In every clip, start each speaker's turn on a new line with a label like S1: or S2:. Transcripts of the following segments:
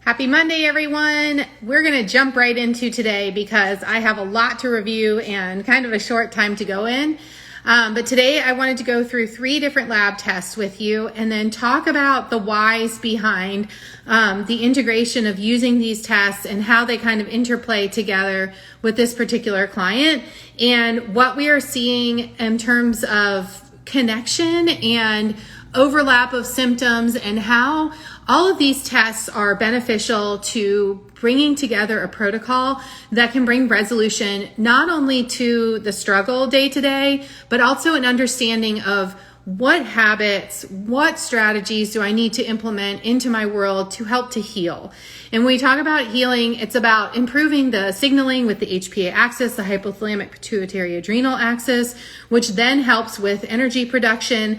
S1: Happy Monday, everyone. We're going to jump right into today because I have a lot to review and kind of a short time to go in. But today I wanted to go through 3 different lab tests with you and then talk about the whys behind the integration of using these tests and how they kind of interplay together with this particular client and what we are seeing in terms of connection and overlap of symptoms and how all of these tests are beneficial to bringing together a protocol that can bring resolution not only to the struggle day to day, but also an understanding of what habits, what strategies do I need to implement into my world to help to heal. And when we talk about healing, it's about improving the signaling with the HPA axis, the hypothalamic pituitary adrenal axis, which then helps with energy production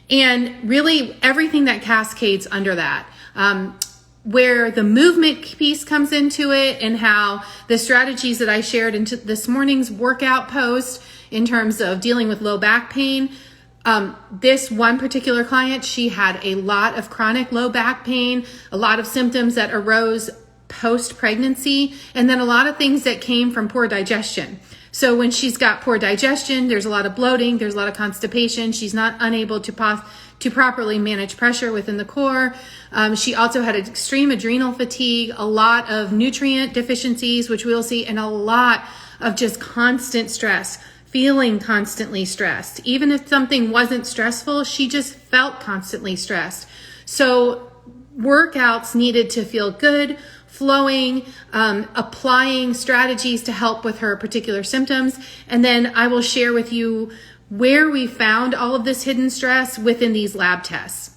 S1: and really everything that cascades under that. Where the movement piece comes into it and how the strategies that I shared into this morning's workout post in terms of dealing with low back pain. This one particular client, she had a lot of chronic low back pain, a lot of symptoms that arose post-pregnancy, and then a lot of things that came from poor digestion. So when she's got poor digestion, there's a lot of bloating, there's a lot of constipation. She's not unable to properly manage pressure within the core. She also had extreme adrenal fatigue, a lot of nutrient deficiencies, which we'll see, and a lot of just constant stress, feeling constantly stressed. Even if something wasn't stressful, she just felt constantly stressed. So workouts needed to feel good, flowing, applying strategies to help with her particular symptoms. And then I will share with you where we found all of this hidden stress within these lab tests.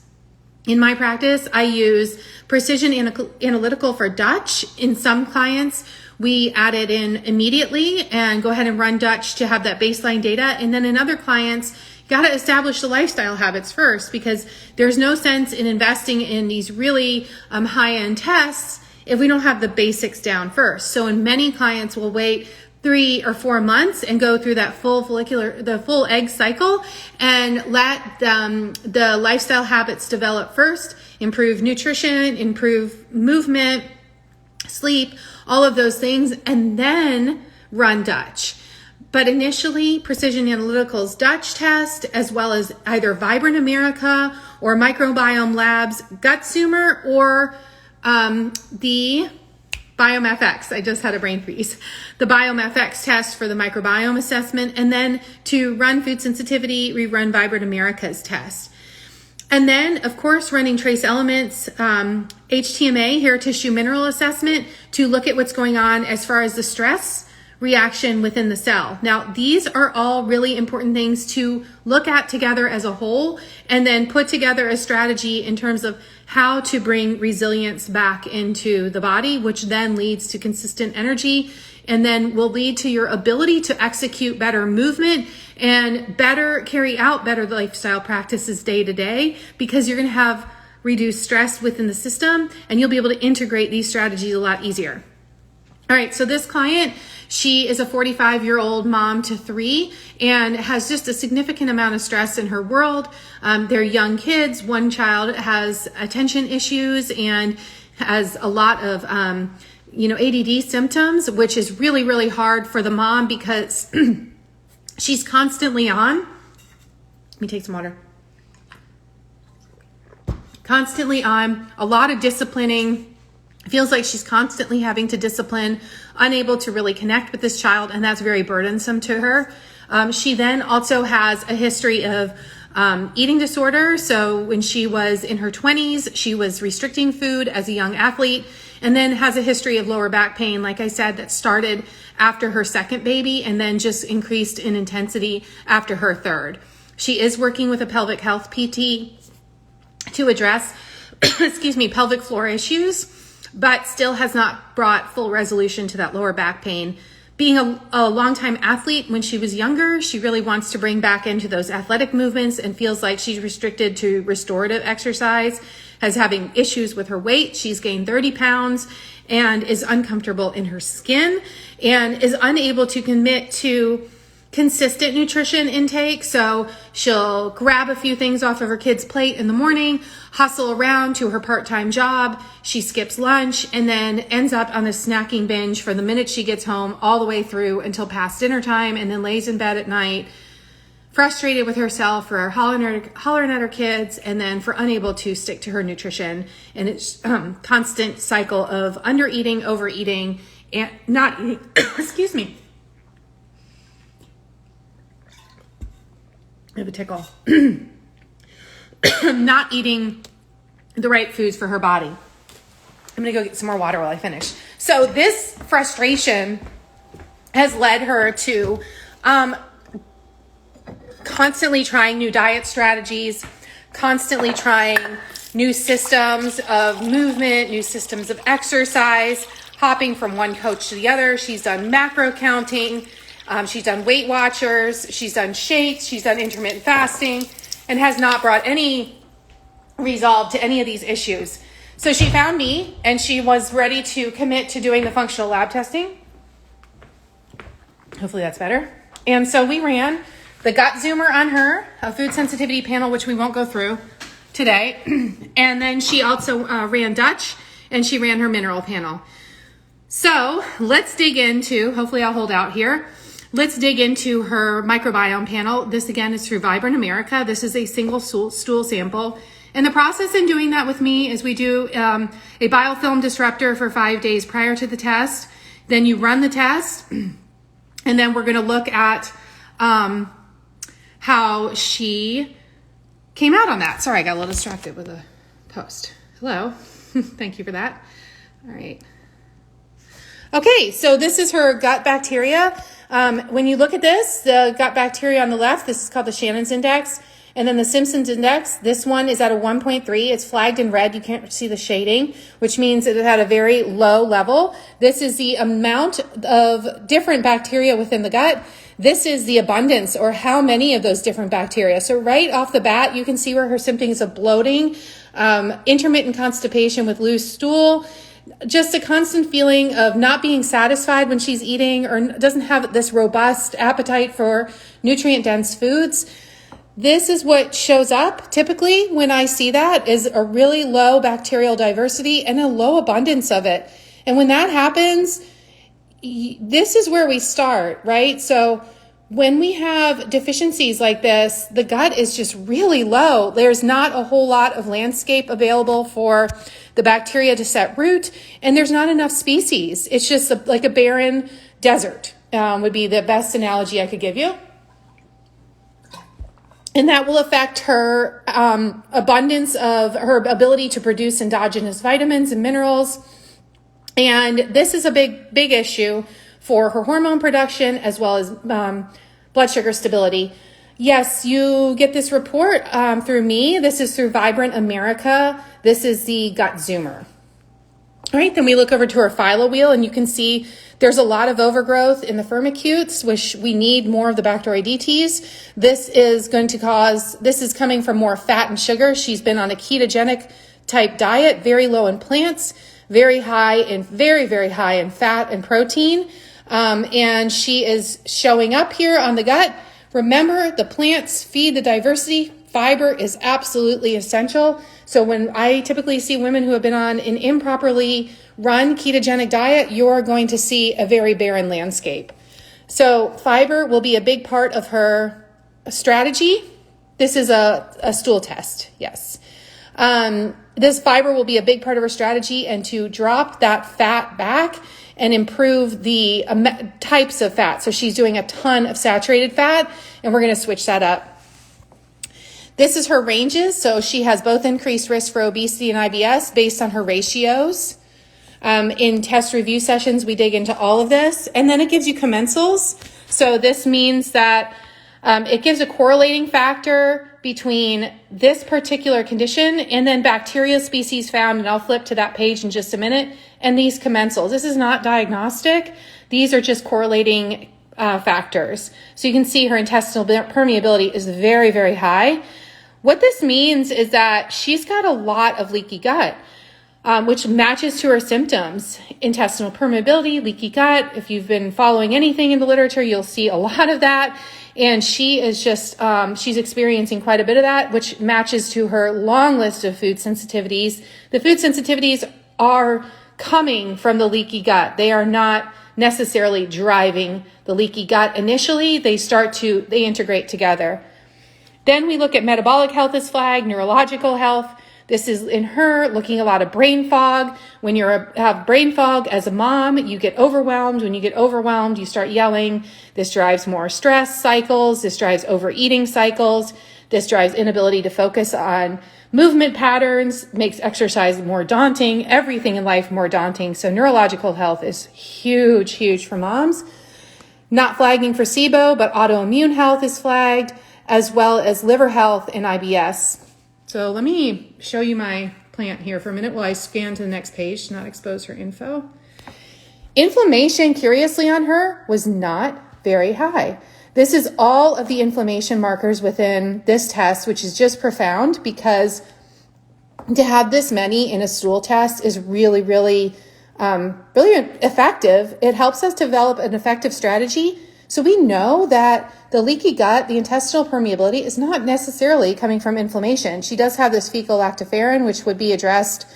S1: In my practice, I use precision analytical for Dutch. In some clients, we add it in immediately and go ahead and run Dutch to have that baseline data. And then in other clients, you got to establish the lifestyle habits first, because there's no sense in investing in these really high-end tests if we don't have the basics down first. So in many clients, we'll wait 3 or 4 months and go through that the full egg cycle and let the lifestyle habits develop first, improve nutrition, improve movement, sleep, all of those things, and then run Dutch. But initially, Precision Analytical's Dutch test, as well as either Vibrant America or Microbiome Labs GutSumer or the BiomeFX. I just had a brain freeze. The BiomeFX test for the microbiome assessment, and then to run food sensitivity, we run Vibrant America's test. And then, of course, running trace elements, HTMA, hair tissue mineral assessment, to look at what's going on as far as the stress reaction within the cell. Now, these are all really important things to look at together as a whole, and then put together a strategy in terms of how to bring resilience back into the body, which then leads to consistent energy, and then will lead to your ability to execute better movement and carry out better lifestyle practices day to day, because you're going to have reduced stress within the system and you'll be able to integrate these strategies a lot easier. All right, so this client, she is a 45-year-old mom to 3 and has just a significant amount of stress in her world. They're young kids. One child has attention issues and has a lot of ADD symptoms, which is really, really hard for the mom because she's constantly on. Let me take some water. Constantly on, a lot of disciplining. Feels like she's constantly having to discipline, unable to really connect with this child, and that's very burdensome to her. She then also has a history of eating disorder. So when she was in her 20s, she was restricting food as a young athlete, and then has a history of lower back pain, like I said, that started after her second baby and then just increased in intensity after her third. She is working with a pelvic health PT to address, pelvic floor issues, but still has not brought full resolution to that lower back pain. Being a longtime athlete, when she was younger, she really wants to bring back into those athletic movements and feels like she's restricted to restorative exercise, has having issues with her weight. She's gained 30 pounds and is uncomfortable in her skin and is unable to commit to consistent nutrition intake. So she'll grab a few things off of her kid's plate in the morning, hustle around to her part-time job. She skips lunch and then ends up on a snacking binge for the minute she gets home all the way through until past dinner time, and then lays in bed at night, frustrated with herself for hollering at her kids, and then for unable to stick to her nutrition. And it's constant cycle of undereating, overeating, and not eating, excuse me. I have a tickle. Not eating the right foods for her body. I'm going to go get some more water while I finish. So this frustration has led her to constantly trying new diet strategies, constantly trying new systems of movement, new systems of exercise, hopping from one coach to the other. She's done macro counting. She's done Weight Watchers, she's done shakes, she's done intermittent fasting, and has not brought any resolve to any of these issues. So she found me, and she was ready to commit to doing the functional lab testing. Hopefully that's better. And so we ran the gut zoomer on her, a food sensitivity panel, which we won't go through today. And then she also ran Dutch, and she ran her mineral panel. So let's dig into, hopefully I'll hold out here. Let's dig into her microbiome panel. This again is through Vibrant America. This is a single stool sample. And the process in doing that with me is we do a biofilm disruptor for 5 days prior to the test. Then you run the test, and then we're going to look at how she came out on that. Sorry, I got a little distracted with a post. Hello. Thank you for that. All right. Okay, so this is her gut bacteria. When you look at this, the gut bacteria on the left, this is called the Shannon's Index. And then the Simpsons Index, this one is at a 1.3. It's flagged in red. You can't see the shading, which means it had a very low level. This is the amount of different bacteria within the gut. This is the abundance, or how many of those different bacteria. So right off the bat, you can see where her symptoms of bloating, intermittent constipation with loose stool, just a constant feeling of not being satisfied when she's eating, or doesn't have this robust appetite for nutrient-dense foods. This is what shows up typically when I see that, is a really low bacterial diversity and a low abundance of it. And when that happens, this is where we start, right? So when we have deficiencies like this, the gut is just really low. There's not a whole lot of landscape available for the bacteria to set root, and there's not enough species. It's just like a barren desert, would be the best analogy I could give you. And that will affect her abundance of her ability to produce endogenous vitamins and minerals. And this is a big issue for her hormone production, as well as blood sugar stability. Yes, you get this report through me. This is through Vibrant America. This is the gut zoomer. All right, then we look over to our phyllo wheel, and you can see there's a lot of overgrowth in the firmicutes, which we need more of the Bacteroidetes. This is coming from more fat and sugar. She's been on a ketogenic type diet, very low in plants, very high in fat and protein. And she is showing up here on the gut. Remember, the plants feed the diversity. Fiber is absolutely essential. So when I typically see women who have been on an improperly run ketogenic diet, you're going to see a very barren landscape. So fiber will be a big part of her strategy. This is a stool test, yes. This fiber will be a big part of her strategy, and to drop that fat back and improve the types of fat. So she's doing a ton of saturated fat, and we're going to switch that up. This is her ranges. So she has both increased risk for obesity and IBS based on her ratios. In test review sessions, we dig into all of this, and then it gives you commensals. So this means that it gives a correlating factor between this particular condition and then bacteria species found, and I'll flip to that page in just a minute, and these commensals. This is not diagnostic. These are just correlating factors. So you can see her intestinal permeability is very, very high. What this means is that she's got a lot of leaky gut. which matches to her symptoms. Intestinal permeability, leaky gut. If you've been following anything in the literature, you'll see a lot of that. And she is just, she's experiencing quite a bit of that, which matches to her long list of food sensitivities. The food sensitivities are coming from the leaky gut. They are not necessarily driving the leaky gut initially. They integrate together. Then we look at metabolic health as flagged, neurological health. This is in her looking a lot of brain fog. When you have brain fog as a mom, you get overwhelmed. When you get overwhelmed, you start yelling. This drives more stress cycles. This drives overeating cycles. This drives inability to focus on movement patterns, makes exercise more daunting, everything in life more daunting. So neurological health is huge, huge for moms. Not flagging for SIBO, but autoimmune health is flagged, as well as liver health and IBS. So let me show you my plant here for a minute while I scan to the next page to not expose her info. Inflammation, curiously on her, was not very high. This is all of the inflammation markers within this test, which is just profound because to have this many in a stool test is really, really effective. It helps us develop an effective strategy. So we know that the leaky gut, the intestinal permeability, is not necessarily coming from inflammation. She does have this fecal lactoferrin, which would be addressed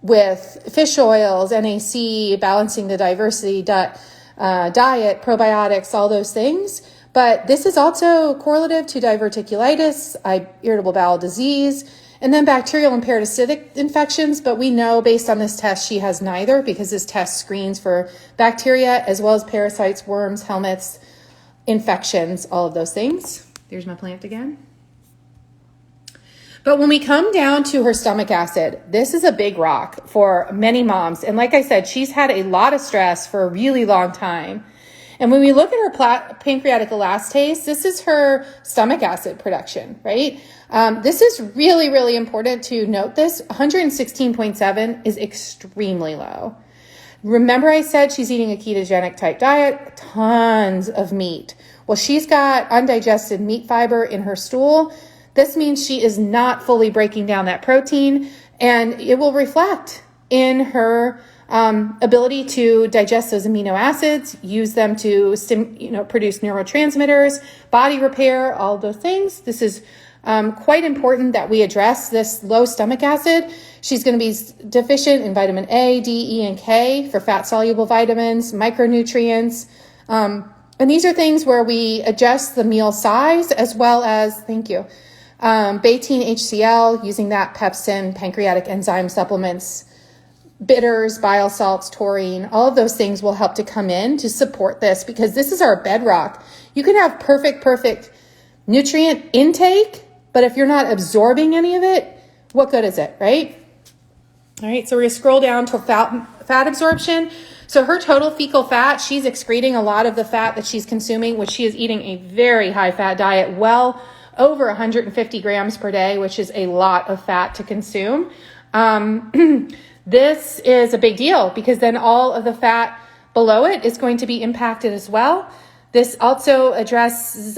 S1: with fish oils, NAC, balancing the diversity diet, probiotics, all those things. But this is also correlative to diverticulitis, irritable bowel disease, and then bacterial and parasitic infections. But we know based on this test, she has neither because this test screens for bacteria as well as parasites, worms, helminths, infections, all of those things. There's my plant again. But when we come down to her stomach acid, this is a big rock for many moms. And like I said, she's had a lot of stress for a really long time. And when we look at her pancreatic elastase, this is her stomach acid production, right? This is really, really important to note this. 116.7 is extremely low. Remember I said she's eating a ketogenic type diet, tons of meat. Well, she's got undigested meat fiber in her stool. This means she is not fully breaking down that protein, and it will reflect in her ability to digest those amino acids, use them to produce neurotransmitters, body repair, all those things. This is quite important that we address this low stomach acid. She's going to be deficient in vitamin A, D, E, and K for fat-soluble vitamins, micronutrients. And these are things where we adjust the meal size as well as, betaine HCl, using that, pepsin, pancreatic enzyme supplements, bitters, bile salts, taurine, all of those things will help to come in to support this because this is our bedrock. You can have perfect nutrient intake, but if you're not absorbing any of it, what good is it, right? All right, so we're going to scroll down to fat absorption. So her total fecal fat, she's excreting a lot of the fat that she's consuming, which she is eating a very high fat diet, well over 150 grams per day, which is a lot of fat to consume. This is a big deal because then all of the fat below it is going to be impacted as well. This also addresses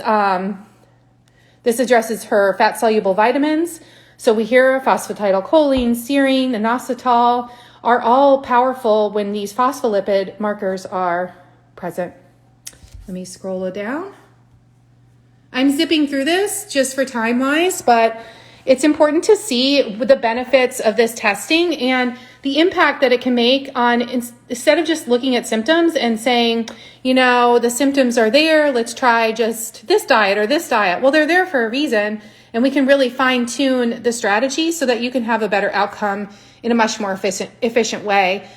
S1: her fat-soluble vitamins. So we hear phosphatidylcholine, serine, inositol are all powerful when these phospholipid markers are present. Let me scroll it down. I'm zipping through this just for time-wise, but it's important to see the benefits of this testing and the impact that it can make on, instead of just looking at symptoms and saying, the symptoms are there, let's try just this diet or this diet. Well, they're there for a reason, and we can really fine-tune the strategy so that you can have a better outcome in a much more efficient way.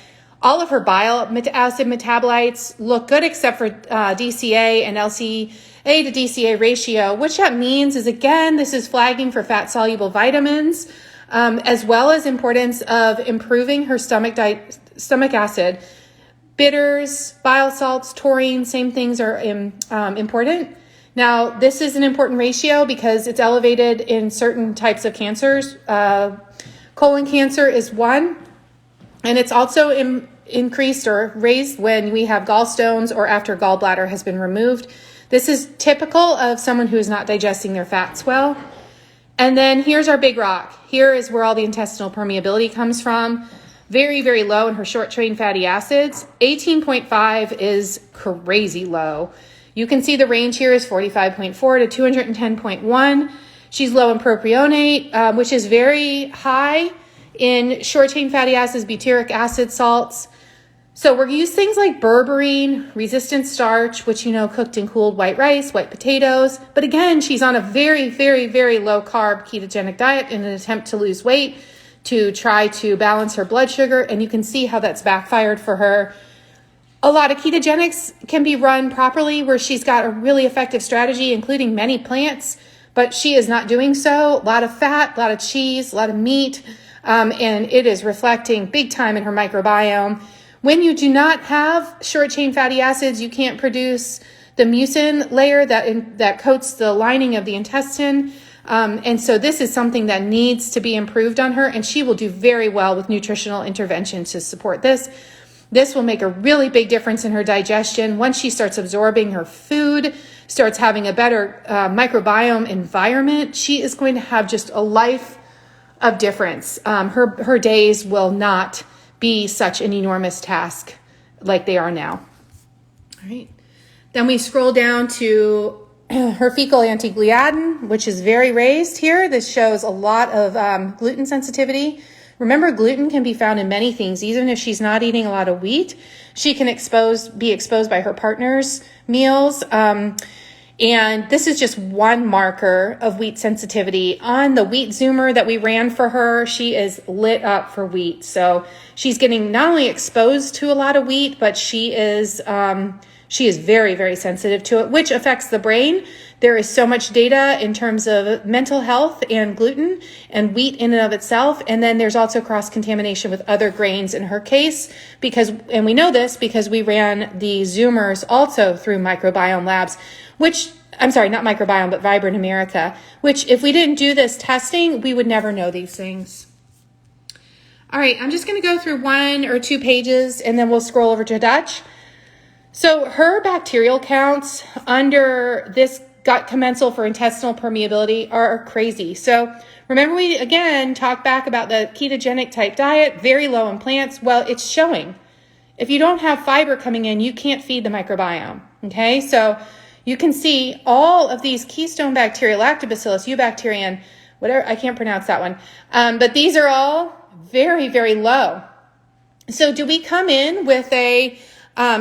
S1: All of her bile acid metabolites look good except for DCA and LCA to DCA ratio. What that means is, again, this is flagging for fat-soluble vitamins, as well as importance of improving her stomach acid. Bitters, bile salts, taurine, same things are important. Now, this is an important ratio because it's elevated in certain types of cancers. Colon cancer is one, and it's also increased or raised when we have gallstones or after gallbladder has been removed. This is typical of someone who is not digesting their fats well. And then here's our big rock. Here is where all the intestinal permeability comes from. Very, very low in her short-chain fatty acids. 18.5 is crazy low. You can see the range here is 45.4 to 210.1. She's low in propionate, which is very high in short-chain fatty acids, butyric acid, salts. So we're use things like berberine, resistant starch, which, you know, cooked in cooled white rice, white potatoes. But again, she's on a very, very, very low carb ketogenic diet in an attempt to lose weight, to try to balance her blood sugar. And you can see how that's backfired for her. A lot of ketogenics can be run properly where she's got a really effective strategy, including many plants, but she is not doing so. A lot of fat, a lot of cheese, a lot of meat, and it is reflecting big time in her microbiome. When you do not have short-chain fatty acids, you can't produce the mucin layer that coats the lining of the intestine. And so this is something that needs to be improved on her, and she will do very well with nutritional intervention to support this. This will make a really big difference in her digestion. Once she starts absorbing her food, starts having a better microbiome environment, she is going to have just a life of difference. Her days will not be such an enormous task like they are now. All right. Then we scroll down to her fecal antigliadin, which is very raised here. This shows a lot of gluten sensitivity. Remember, gluten can be found in many things. Even if she's not eating a lot of wheat, she can be exposed by her partner's meals. And this is just one marker of wheat sensitivity. On the wheat zoomer that we ran for her, she is lit up for wheat. So she's getting not only exposed to a lot of wheat, but she is very, very sensitive to it, which affects the brain. There is so much data in terms of mental health and gluten and wheat in and of itself. And then there's also cross-contamination with other grains in her case, and we know this because we ran the zoomers also through microbiome labs, not microbiome, but Vibrant America, which if we didn't do this testing, we would never know these things. All right, I'm just going to go through 1 or 2 pages and then we'll scroll over to Dutch. So her bacterial counts under this gut commensal for intestinal permeability are crazy. So remember we, again, talked back about the ketogenic type diet, very low in plants. Well, it's showing. If you don't have fiber coming in, you can't feed the microbiome, okay? So you can see all of these keystone bacteria, lactobacillus, eubacterium, whatever, I can't pronounce that one. But these are all very, very low. So do we come in with a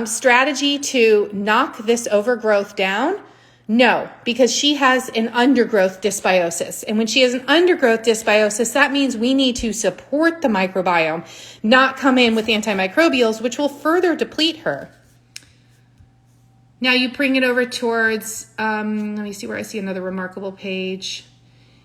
S1: strategy to knock this overgrowth down? No, because she has an undergrowth dysbiosis. And when she has an undergrowth dysbiosis, that means we need to support the microbiome, not come in with antimicrobials, which will further deplete her. Now you bring it over towards, let me see where I see another remarkable page.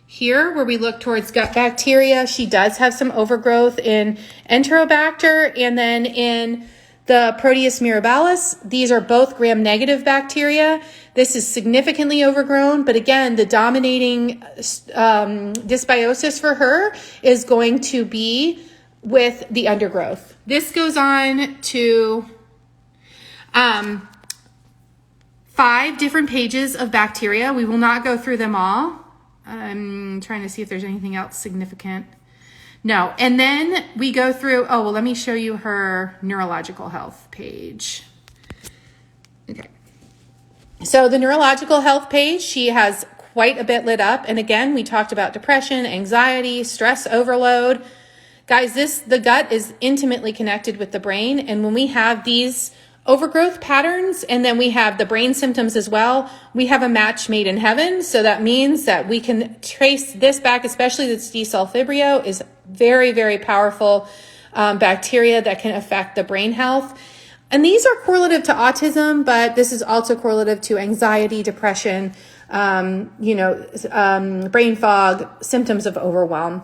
S1: Here, where we look towards gut bacteria, she does have some overgrowth in Enterobacter, and then in the Proteus mirabilis, these are both gram-negative bacteria. This is significantly overgrown, but again, the dominating dysbiosis for her is going to be with the undergrowth. This goes on to 5 different pages of bacteria. We will not go through them all. I'm trying to see if there's anything else significant. No. And then we go through, let me show you her neurological health page. Okay. So the neurological health page, she has quite a bit lit up. And again, we talked about depression, anxiety, stress overload. Guys, the gut is intimately connected with the brain. And when we have these overgrowth patterns, and then we have the brain symptoms as well, we have a match made in heaven. So that means that we can trace this back, especially this D. sulfibrio is very, very powerful bacteria that can affect the brain health. And these are correlative to autism, but this is also correlative to anxiety, depression, brain fog, symptoms of overwhelm.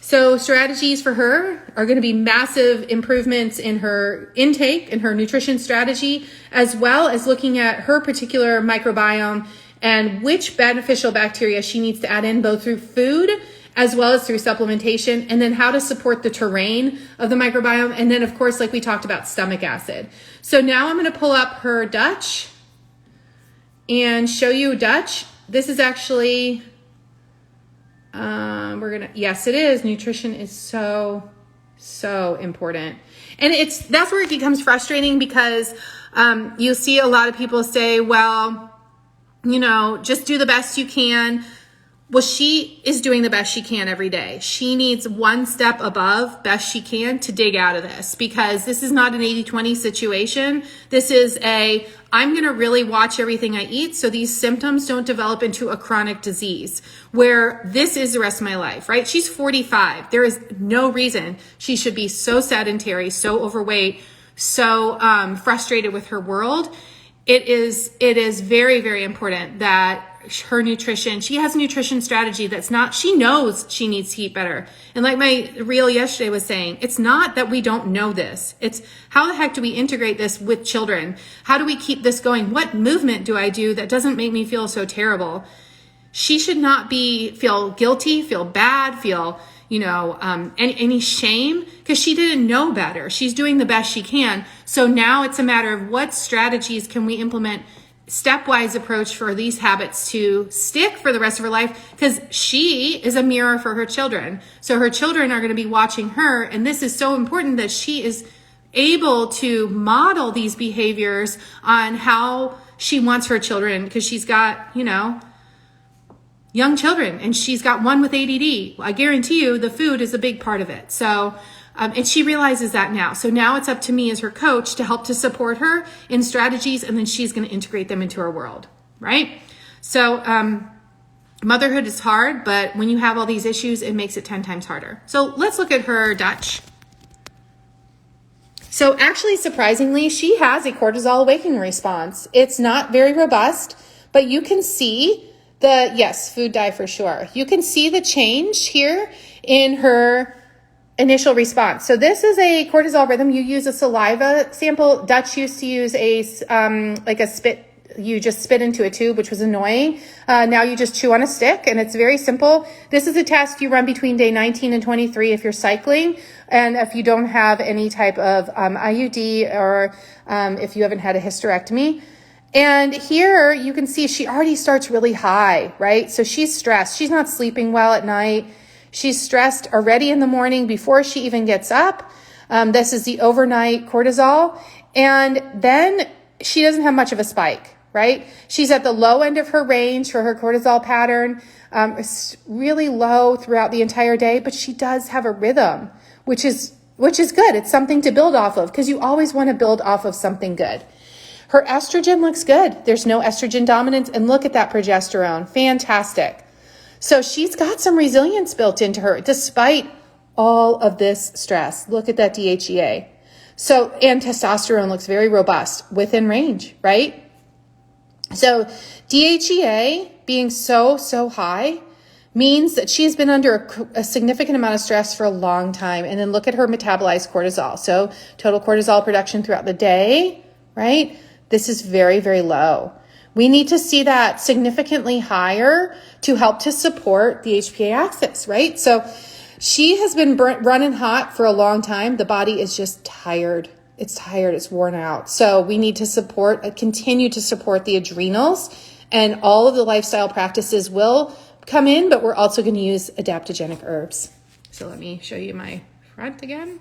S1: So strategies for her are going to be massive improvements in her intake and her nutrition strategy, as well as looking at her particular microbiome and which beneficial bacteria she needs to add in both through food as well as through supplementation, and then how to support the terrain of the microbiome. And then, of course, like we talked about, stomach acid. So now I'm going to pull up her Dutch and show you Dutch. this is actually, yes, it is. Nutrition is so important. And that's where it becomes frustrating because you'll see a lot of people say, well, just do the best you can. Well, she is doing the best she can every day. She needs one step above best she can to dig out of this, because this is not an 80-20 situation. This is I'm going to really watch everything I eat so these symptoms don't develop into a chronic disease where this is the rest of my life, right? She's 45. There is no reason she should be so sedentary, so overweight, so frustrated with her world. It is very, very important that her nutrition, she has a nutrition strategy she knows she needs to eat better. And like my reel yesterday was saying, it's not that we don't know this. It's how the heck do we integrate this with children? How do we keep this going? What movement do I do that doesn't make me feel so terrible? She should not feel guilty, feel bad, feel, any shame, because she didn't know better. She's doing the best she can. So now it's a matter of what strategies can we implement, stepwise approach for these habits to stick for the rest of her life, because she is a mirror for her children. So her children are going to be watching her, and this is so important that she is able to model these behaviors on how she wants her children, because she's got, young children, and she's got one with ADD. I guarantee you the food is a big part of it. So and she realizes that now. So now it's up to me as her coach to help to support her in strategies, and then she's going to integrate them into her world, right? So motherhood is hard, but when you have all these issues, it makes it 10 times harder. So let's look at her Dutch. So actually, surprisingly, she has a cortisol awakening response. It's not very robust, but you can see food dye for sure. You can see the change here in her initial response. So this is a cortisol rhythm. You use a saliva sample. Dutch used to use a spit. You just spit into a tube, which was annoying. Now you just chew on a stick, and it's very simple. This is a test you run between day 19 and 23 if you're cycling, and if you don't have any type of IUD, or if you haven't had a hysterectomy. And here you can see she already starts really high, right? So she's stressed. She's not sleeping well at night. She's stressed already in the morning before she even gets up. This is the overnight cortisol. And then she doesn't have much of a spike, right? She's at the low end of her range for her cortisol pattern. It's really low throughout the entire day, but she does have a rhythm, which is good. It's something to build off of, because you always want to build off of something good. Her estrogen looks good. There's no estrogen dominance. And look at that progesterone. Fantastic. So she's got some resilience built into her despite all of this stress. Look at that DHEA. So, and testosterone looks very robust, within range, right? So DHEA being so high means that she's been under a significant amount of stress for a long time. And then look at her metabolized cortisol. So total cortisol production throughout the day, right? This is very, very low. We need to see that significantly higher to help to support the HPA axis, right? So she has been running hot for a long time. The body is just tired. It's tired. It's worn out. So we need to continue to support the adrenals, and all of the lifestyle practices will come in, but we're also going to use adaptogenic herbs. So let me show you my front again.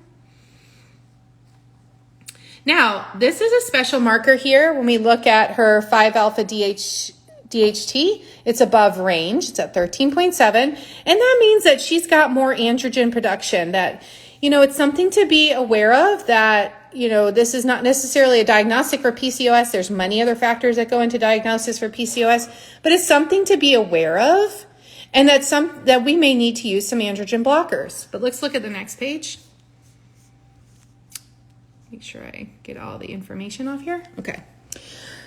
S1: Now, this is a special marker here. When we look at her 5-alpha DHT, it's above range. It's at 13.7. And that means that she's got more androgen production. That, it's something to be aware of, that, this is not necessarily a diagnostic for PCOS. There's many other factors that go into diagnosis for PCOS, but it's something to be aware of, and that we may need to use some androgen blockers. But let's look at the next page. Make sure I get all the information off here. Okay.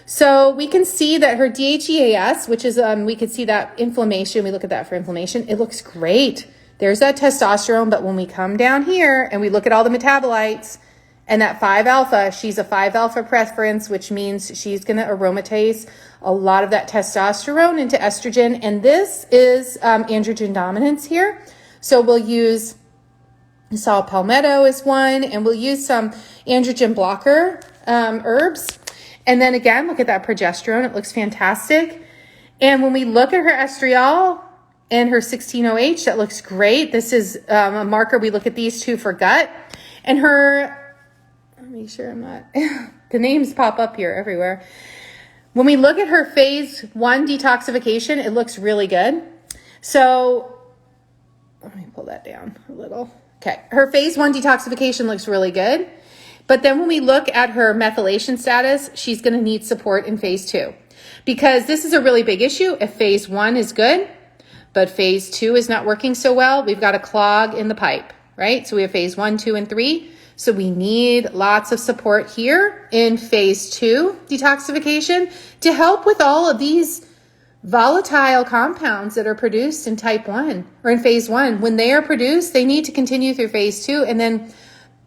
S1: So we can see that her DHEAS, which is, we can see that inflammation. We look at that for inflammation. It looks great. There's that testosterone. But when we come down here and we look at all the metabolites and that 5-alpha, she's a 5-alpha preference, which means she's going to aromatase a lot of that testosterone into estrogen. And this is androgen dominance here. So we'll use saw palmetto is one, and we'll use some androgen blocker herbs. And then again, look at that progesterone. It looks fantastic. And when we look at her estriol and her 16-OH, that looks great. This is a marker. We look at these two for gut. And her, let me make sure I'm not, the names pop up here everywhere. When we look at her phase 1 detoxification, it looks really good. So let me pull that down a little. Okay, her phase 1 detoxification looks really good. But then when we look at her methylation status, she's going to need support in phase 2. Because this is a really big issue. If phase 1 is good, but phase 2 is not working so well, we've got a clog in the pipe, right? So we have phase 1, 2, and 3. So we need lots of support here in phase 2 detoxification to help with all of these volatile compounds that are produced in type 1 or in phase 1. When they are produced, they need to continue through phase 2 and then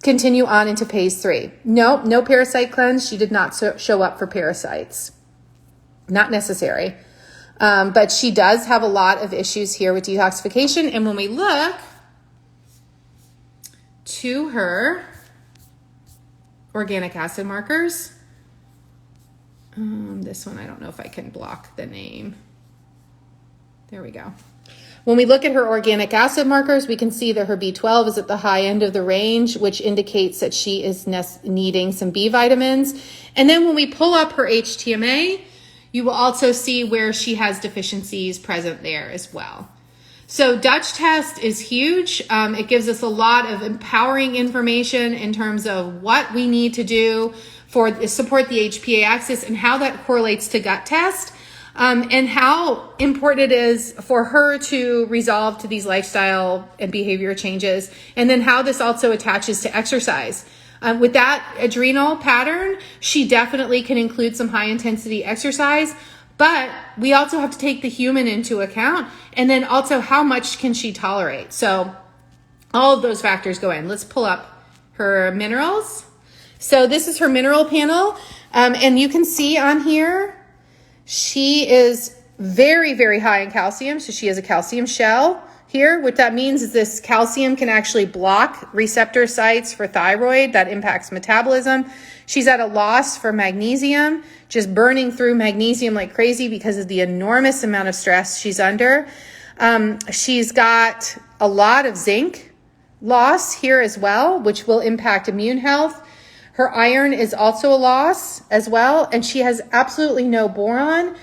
S1: continue on into phase 3. No parasite cleanse. She did not show up for parasites. Not necessary. But she does have a lot of issues here with detoxification. And when we look to her organic acid markers, this one, I don't know if I can block the name. There we go. When we look at her organic acid markers, we can see that her B12 is at the high end of the range, which indicates that she is needing some B vitamins. And then when we pull up her HTMA, you will also see where she has deficiencies present there as well. So Dutch test is huge. It gives us a lot of empowering information in terms of what we need to do for support the HPA axis and how that correlates to gut test, and how important it is for her to resolve to these lifestyle and behavior changes, and then how this also attaches to exercise. With that adrenal pattern, she definitely can include some high intensity exercise, but we also have to take the human into account, and then also how much can she tolerate. So all of those factors go in. Let's pull up her minerals. So this is her mineral panel, and you can see on here, she is very, very high in calcium. So she has a calcium shell here. What that means is this calcium can actually block receptor sites for thyroid. That impacts metabolism. She's at a loss for magnesium, just burning through magnesium like crazy because of the enormous amount of stress she's under. She's got a lot of zinc loss here as well, which will impact immune health. Her iron is also a loss as well, and she has absolutely no boron,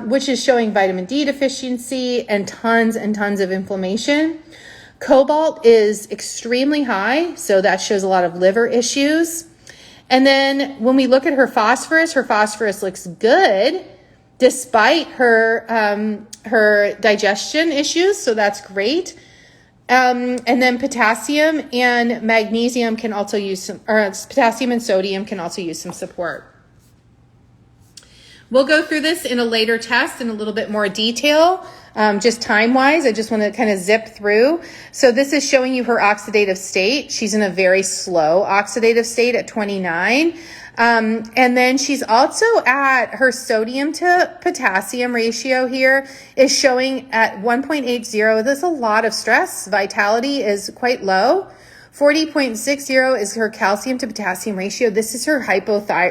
S1: which is showing vitamin D deficiency and tons of inflammation. Cobalt is extremely high, so that shows a lot of liver issues. And then when we look at her phosphorus looks good despite her digestion issues, so that's great. And then potassium and magnesium can also use some, or potassium and sodium can also use some support. We'll go through this in a later test in a little bit more detail, just time-wise. I just want to kind of zip through. So this is showing you her oxidative state. She's in a very slow oxidative state at 29. And then she's also at her sodium to potassium ratio here is showing at 1.80. There's a lot of stress. Vitality is quite low. 40.60 is her calcium to potassium ratio. This is her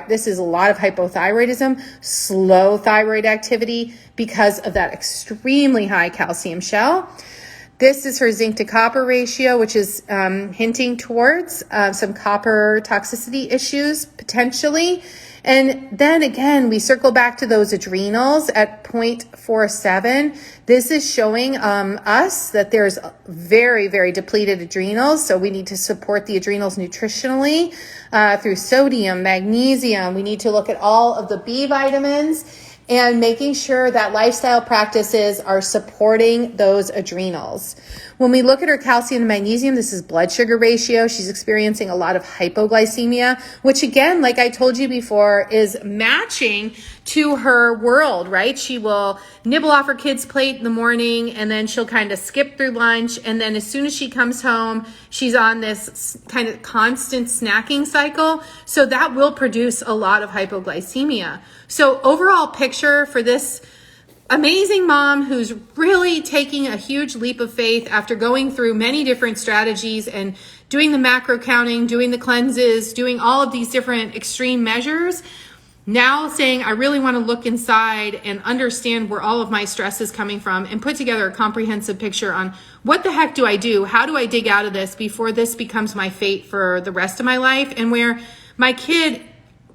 S1: this is a lot of hypothyroidism, slow thyroid activity because of that extremely high calcium shell. This is her zinc to copper ratio, which is hinting towards some copper toxicity issues potentially. And then again, we circle back to those adrenals at 0.47. This is showing us that there's very, very depleted adrenals. So we need to support the adrenals nutritionally through sodium, magnesium. We need to look at all of the B vitamins and making sure that lifestyle practices are supporting those adrenals. When we look at her calcium and magnesium, this is blood sugar ratio. She's experiencing a lot of hypoglycemia, which again, like I told you before, is matching to her world, right? She will nibble off her kid's plate in the morning, and then she'll kind of skip through lunch. And then as soon as she comes home, she's on this kind of constant snacking cycle. So that will produce a lot of hypoglycemia. So overall picture for this amazing mom who's really taking a huge leap of faith after going through many different strategies and doing the macro counting, doing the cleanses, doing all of these different extreme measures. now saying, I really want to look inside and understand where all of my stress is coming from and put together a comprehensive picture on what the heck do I do? How do I dig out of this before this becomes my fate for the rest of my life? And where my kid,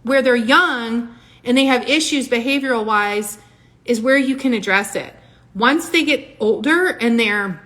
S1: where they're young and they have issues behavioral wise, is where you can address it. Once they get older and they're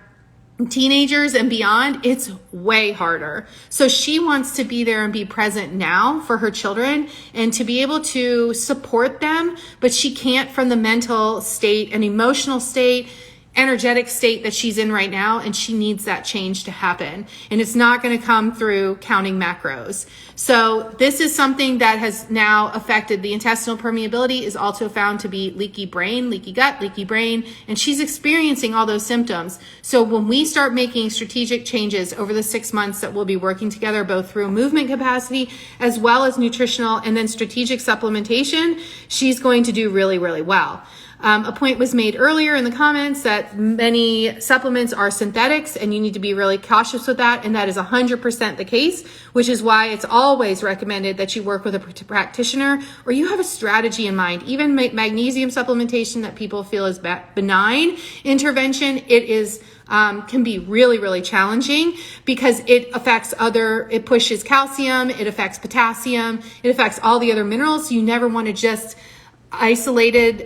S1: teenagers and beyond, it's way harder. So she wants to be there and be present now for her children and to be able to support them, but she can't from the mental state and emotional state, energetic state that she's in right now, and she needs that change to happen. And it's not going to come through counting macros. So this is something that has now affected the intestinal permeability, is also found to be leaky brain, leaky gut, leaky brain, and she's experiencing all those symptoms. So when we start making strategic changes over the 6 months that we'll be working together, both through movement capacity as well as nutritional and then strategic supplementation, she's going to do really, really well. A point was made earlier in the comments that many supplements are synthetics, and you need to be really cautious with that. And that is 100% the case, which is why it's always recommended that you work with a practitioner or you have a strategy in mind. Even magnesium supplementation that people feel is benign intervention, it is can be really, really challenging because it affects it pushes calcium, it affects potassium, it affects all the other minerals. So you never want to just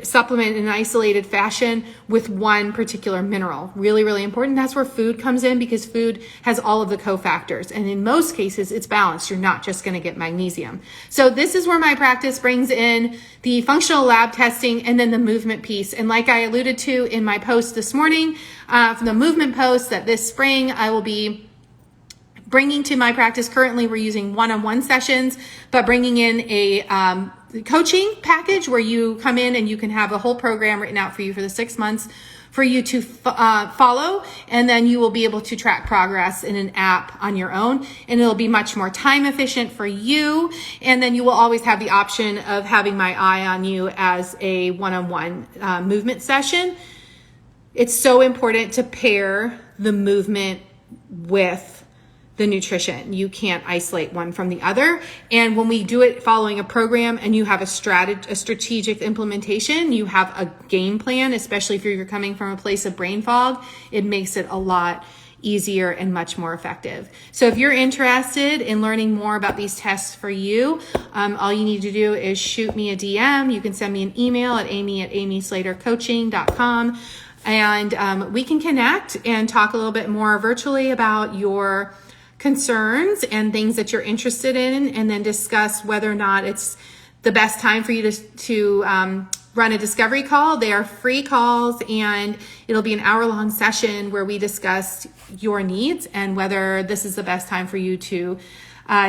S1: supplement in an isolated fashion with one particular mineral. Really, really important. That's where food comes in, because food has all of the cofactors. And in most cases, it's balanced. You're not just going to get magnesium. So this is where my practice brings in the functional lab testing and then the movement piece. And like I alluded to in my post this morning, from the movement post, that this spring I will be bringing to my practice. Currently, we're using one-on-one sessions, but bringing in a coaching package where you come in and you can have a whole program written out for you for the 6 months for you to follow, and then you will be able to track progress in an app on your own, and it'll be much more time efficient for you. And then you will always have the option of having my eye on you as a one-on-one movement session. It's so important to pair the movement with the nutrition. You can't isolate one from the other. And when we do it following a program and you have a strategic implementation, you have a game plan, especially if you're coming from a place of brain fog, it makes it a lot easier and much more effective. So if you're interested in learning more about these tests for you, all you need to do is shoot me a DM. You can send me an email at amy@amyslatercoaching.com, and we can connect and talk a little bit more virtually about your concerns and things that you're interested in, and then discuss whether or not it's the best time for you to run a discovery call. They are free calls, and it'll be an hour-long session where we discuss your needs and whether this is the best time for you to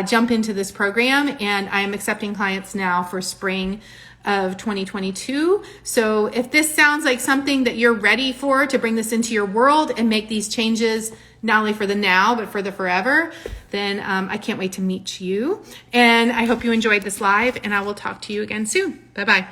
S1: jump into this program. And I am accepting clients now for spring of 2022. So if this sounds like something that you're ready for, to bring this into your world and make these changes, not only for the now, but for the forever, then I can't wait to meet you. And I hope you enjoyed this live, and I will talk to you again soon. Bye-bye.